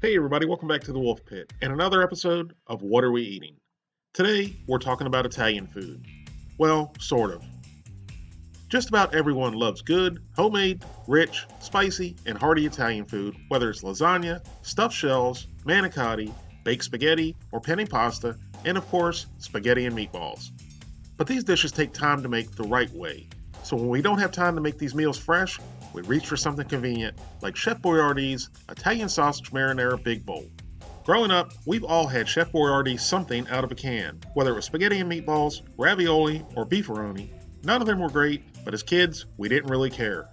Hey everybody, welcome back to the Wolf Pit and another episode of What Are We Eating? Today, we're talking about Italian food. Well, sort of. Just about everyone loves good, homemade, rich, spicy, and hearty Italian food, whether it's lasagna, stuffed shells, manicotti, baked spaghetti, or penne pasta, and of course, spaghetti and meatballs. But these dishes take time to make the right way. So when we don't have time to make these meals fresh, we reach for something convenient like Chef Boyardee's Italian Sausage Marinara Big Bowl. Growing up, we've all had Chef Boyardee's something out of a can, whether it was spaghetti and meatballs, ravioli, or beefaroni. None of them were great, but as kids, we didn't really care.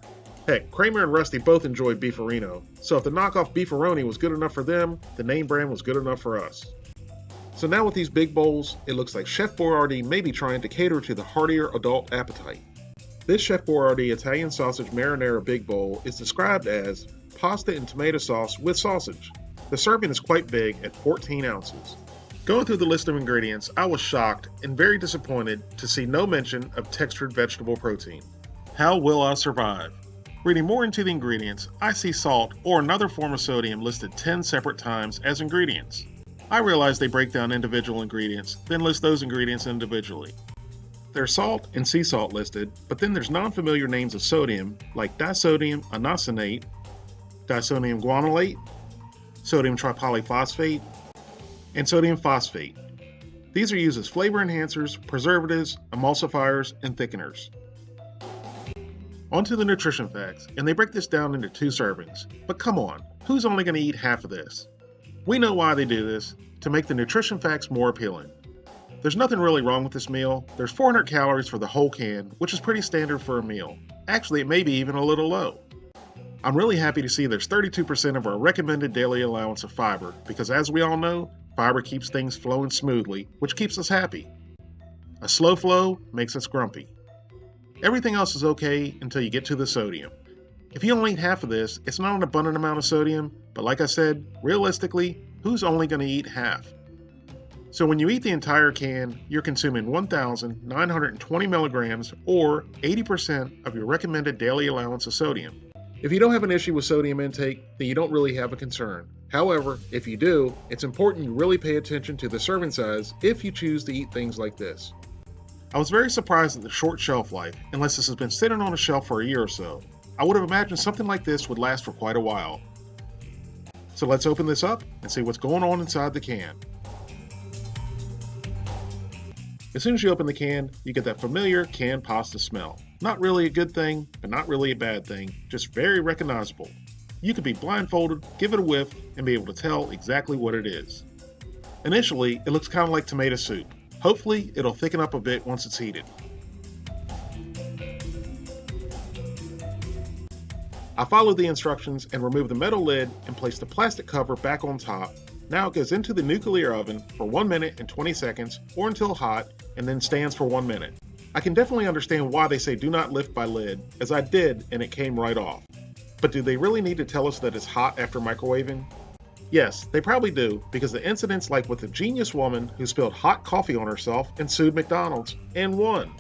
Heck, Kramer and Rusty both enjoyed beefarino, so if the knockoff beefaroni was good enough for them, the name brand was good enough for us. So now with these big bowls, it looks like Chef Boyardee may be trying to cater to the heartier adult appetite. This Chef Boyardee Italian Sausage Marinara Big Bowl is described as pasta and tomato sauce with sausage. The serving is quite big at 14 ounces. Going through the list of ingredients, I was shocked and very disappointed to see no mention of textured vegetable protein. How will I survive? Reading more into the ingredients, I see salt or another form of sodium listed 10 separate times as ingredients. I realize they break down individual ingredients, then list those ingredients individually. There's salt and sea salt listed, but then there's non-familiar names of sodium like disodium inosinate, disodium guanylate, sodium tripolyphosphate, and sodium phosphate. These are used as flavor enhancers, preservatives, emulsifiers, and thickeners. On to the nutrition facts, and they break this down into 2 servings. But come on, who's only going to eat half of this? We know why they do this, to make the nutrition facts more appealing. There's nothing really wrong with this meal. There's 400 calories for the whole can, which is pretty standard for a meal. Actually, it may be even a little low. I'm really happy to see there's 32% of our recommended daily allowance of fiber, because as we all know, fiber keeps things flowing smoothly, which keeps us happy. A slow flow makes us grumpy. Everything else is okay until you get to the sodium. If you only eat half of this, it's not an abundant amount of sodium, but like I said, realistically, who's only going to eat half? So when you eat the entire can, you're consuming 1,920 milligrams or 80% of your recommended daily allowance of sodium. If you don't have an issue with sodium intake, then you don't really have a concern. However, if you do, it's important you really pay attention to the serving size if you choose to eat things like this. I was very surprised at the short shelf life, unless this has been sitting on a shelf for a year or so. I would have imagined something like this would last for quite a while. So let's open this up and see what's going on inside the can. As soon as you open the can, you get that familiar canned pasta smell. Not really a good thing, but not really a bad thing, just very recognizable. You could be blindfolded, give it a whiff, and be able to tell exactly what it is. Initially, it looks kind of like tomato soup. Hopefully, it'll thicken up a bit once it's heated. I followed the instructions and removed the metal lid and placed the plastic cover back on top. Now it goes into the nuclear oven for 1 minute and 20 seconds or until hot, and then stands for 1 minute. I can definitely understand why they say do not lift by lid, as I did and it came right off. But do they really need to tell us that it's hot after microwaving? Yes, they probably do, because the incidents like with the genius woman who spilled hot coffee on herself and sued McDonald's, and won.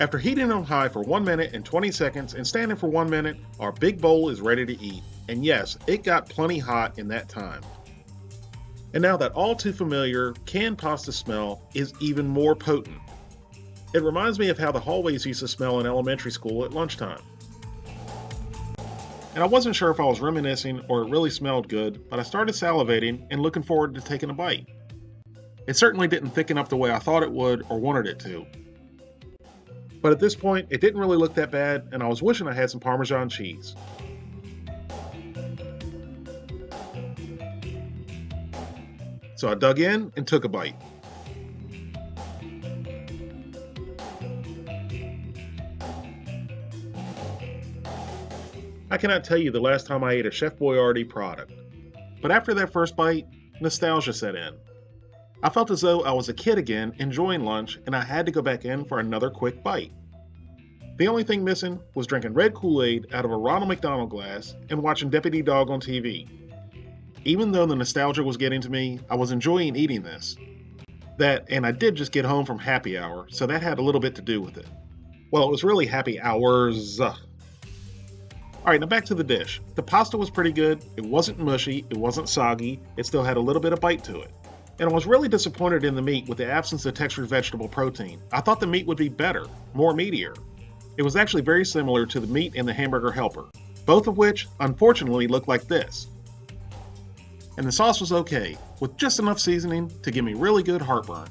After heating on high for 1 minute and 20 seconds and standing for 1 minute, our big bowl is ready to eat. And yes, it got plenty hot in that time. And now that all too familiar canned pasta smell is even more potent. It reminds me of how the hallways used to smell in elementary school at lunchtime. And I wasn't sure if I was reminiscing or it really smelled good, but I started salivating and looking forward to taking a bite. It certainly didn't thicken up the way I thought it would or wanted it to. But at this point, it didn't really look that bad, and I was wishing I had some Parmesan cheese. So I dug in and took a bite. I cannot tell you the last time I ate a Chef Boyardee product, but after that first bite, nostalgia set in. I felt as though I was a kid again enjoying lunch and I had to go back in for another quick bite. The only thing missing was drinking red Kool-Aid out of a Ronald McDonald glass and watching Deputy Dog on TV. Even though the nostalgia was getting to me, I was enjoying eating this. That, and I did just get home from happy hour, so that had a little bit to do with it. Well, it was really happy hours. Alright, now back to the dish. The pasta was pretty good, it wasn't mushy, it wasn't soggy, it still had a little bit of bite to it. And I was really disappointed in the meat with the absence of textured vegetable protein. I thought the meat would be better, more meatier. It was actually very similar to the meat in the hamburger helper, both of which, unfortunately, looked like this. And the sauce was okay, with just enough seasoning to give me really good heartburn.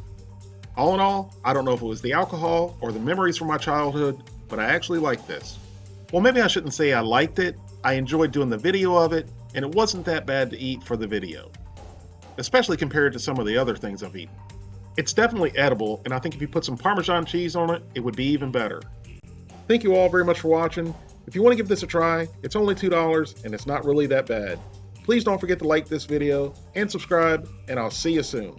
All in all, I don't know if it was the alcohol or the memories from my childhood, but I actually liked this. Well, maybe I shouldn't say I liked it. I enjoyed doing the video of it, and it wasn't that bad to eat for the video, especially compared to some of the other things I've eaten. It's definitely edible, and I think if you put some Parmesan cheese on it, it would be even better. Thank you all very much for watching. If you want to give this a try, it's only $2, and it's not really that bad. Please don't forget to like this video and subscribe, and I'll see you soon.